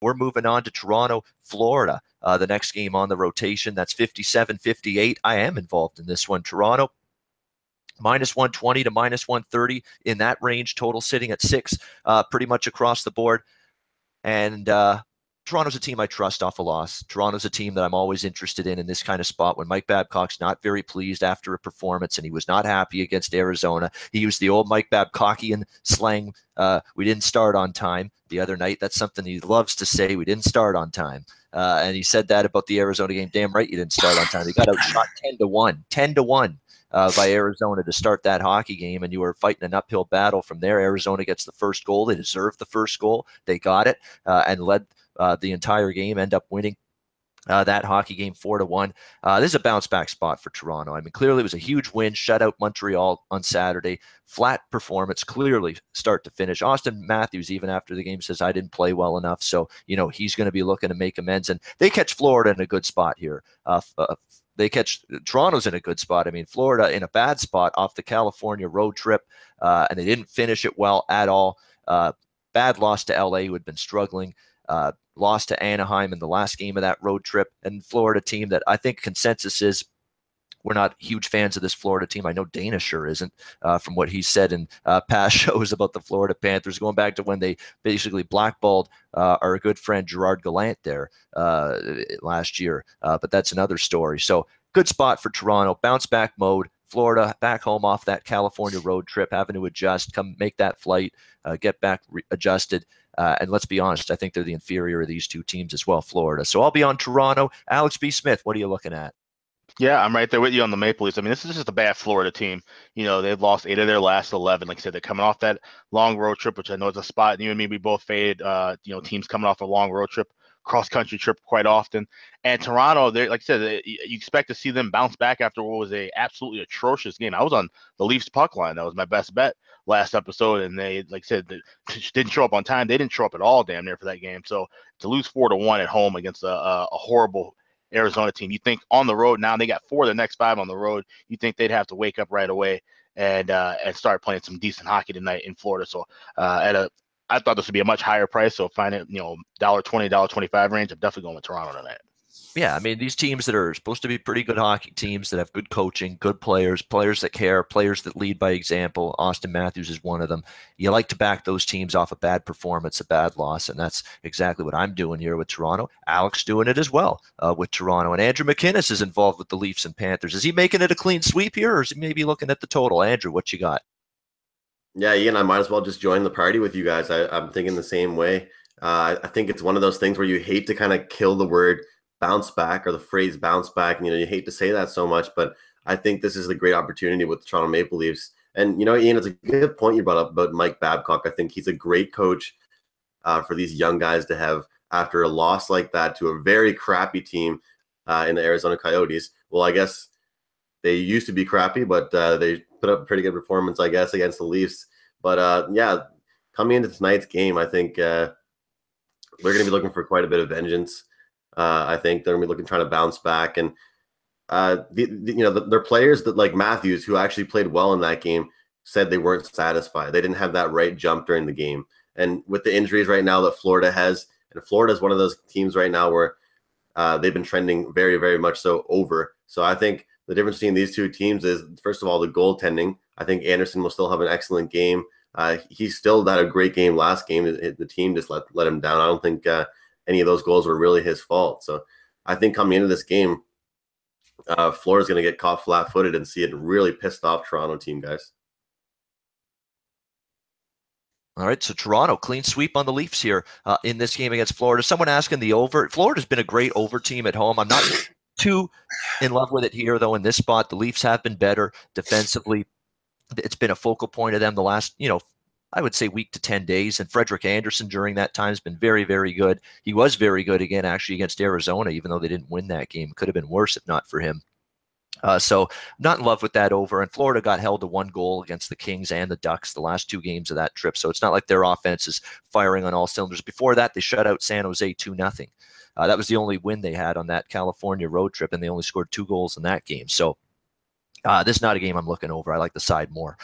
We're moving on to Toronto, Florida. The next game on the rotation, that's 57-58. I am involved in this one. Toronto, -120 to -130 in that range, total sitting at 6, pretty much across the board. And Toronto's a team I trust off a loss. Toronto's a team that I'm always interested in this kind of spot when Mike Babcock's not very pleased after a performance and he was not happy against Arizona. He used the old Mike Babcockian slang, we didn't start on time the other night. That's something he loves to say, we didn't start on time. And he said that about the Arizona game. Damn right you didn't start on time. They got outshot 10-1. 10-1. By Arizona to start that hockey game, and you were fighting an uphill battle from there. Arizona gets the first goal. They deserved the first goal. They got it and led the entire game, end up winning that hockey game 4-1. This is a bounce back spot for Toronto. I mean, clearly it was a huge win, shut out Montreal on Saturday. Flat performance, clearly start to finish. Austin Matthews, even after the game, says, I didn't play well enough. So, he's going to be looking to make amends. And they catch Florida in a good spot here. Toronto's in a good spot. I mean, Florida in a bad spot off the California road trip, and they didn't finish it well at all. Bad loss to LA, who had been struggling. Lost to Anaheim in the last game of that road trip. And Florida team that I think consensus is we're not huge fans of this Florida team. I know Dana sure isn't, from what he said in past shows about the Florida Panthers, going back to when they basically blackballed our good friend Gerard Gallant there last year. But that's another story. So good spot for Toronto. Bounce back mode. Florida back home off that California road trip, having to adjust, come make that flight, get back adjusted. And let's be honest, I think they're the inferior of these two teams as well, Florida. So I'll be on Toronto. Alex B. Smith, what are you looking at? Yeah, I'm right there with you on the Maple Leafs. I mean, this is just a bad Florida team. They've lost 8 of their last 11. Like I said, they're coming off that long road trip, which I know is a spot. You and me, we both faded, teams coming off a long road trip, cross-country trip quite often. And Toronto, they like I said, you expect to see them bounce back after what was a absolutely atrocious game. I was on the Leafs puck line. That was my best bet last episode. And they, like I said, didn't show up on time. They didn't show up at all damn near for that game. So to lose 4-1 at home against a horrible Arizona team, you think on the road now, they got 4 of the next 5 on the road, you think they'd have to wake up right away and start playing some decent hockey tonight in Florida. So I thought this would be a much higher price. So find it, $1.20, $1.25 range. I'm definitely going with Toronto tonight. Yeah, I mean, these teams that are supposed to be pretty good hockey teams that have good coaching, good players, players that care, players that lead by example. Austin Matthews is one of them. You like to back those teams off a bad performance, a bad loss, and that's exactly what I'm doing here with Toronto. Alex doing it as well with Toronto. And Andrew McInnes is involved with the Leafs and Panthers. Is he making it a clean sweep here, or is he maybe looking at the total? Andrew, what you got? Yeah, Ian, I might as well just join the party with you guys. I'm thinking the same way. I think it's one of those things where you hate to kind of kill the word bounce back or the phrase bounce back. And, you hate to say that so much, but I think this is a great opportunity with the Toronto Maple Leafs. And, Ian, it's a good point you brought up about Mike Babcock. I think he's a great coach for these young guys to have after a loss like that to a very crappy team in the Arizona Coyotes. Well, I guess they used to be crappy, but they put up a pretty good performance, I guess, against the Leafs. But, yeah, coming into tonight's game, I think they're going to be looking for quite a bit of vengeance. I think they're going to be looking trying to bounce back, and their players that like Matthews, who actually played well in that game, said they weren't satisfied. They didn't have that right jump during the game, and with the injuries right now that Florida has, and Florida is one of those teams right now where they've been trending very, very much so over. So I think the difference between these two teams is, first of all, the goaltending. I think Anderson will still have an excellent game. He still had a great game last game. The team just let him down. I don't think any of those goals were really his fault. So I think coming into this game, Florida's going to get caught flat-footed and see it really pissed off Toronto team, guys. All right, so Toronto, clean sweep on the Leafs here in this game against Florida. Someone asking the over. Florida's been a great over team at home. I'm not too in love with it here, though, in this spot. The Leafs have been better defensively. It's been a focal point of them the last, I would say week to 10 days. And Frederik Andersen during that time has been very, very good. He was very good again, actually, against Arizona, even though they didn't win that game. Could have been worse if not for him. So not in love with that over. And Florida got held to 1 goal against the Kings and the Ducks the last 2 games of that trip. So it's not like their offense is firing on all cylinders. Before that, they shut out San Jose 2-0. That was the only win they had on that California road trip, and they only scored 2 goals in that game. So this is not a game I'm looking over. I like the side more.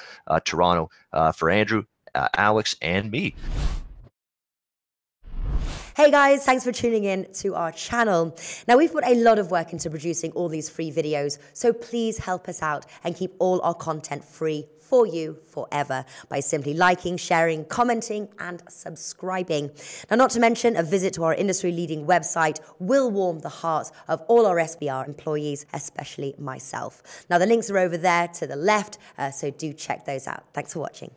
Toronto for Andrew, Alex, and me. Hey guys, thanks for tuning in to our channel. Now we've put a lot of work into producing all these free videos, so please help us out and keep all our content free for you forever by simply liking, sharing, commenting, and subscribing. Now, not to mention, a visit to our industry-leading website will warm the hearts of all our SBR employees, especially myself. Now, the links are over there to the left, so do check those out. Thanks for watching.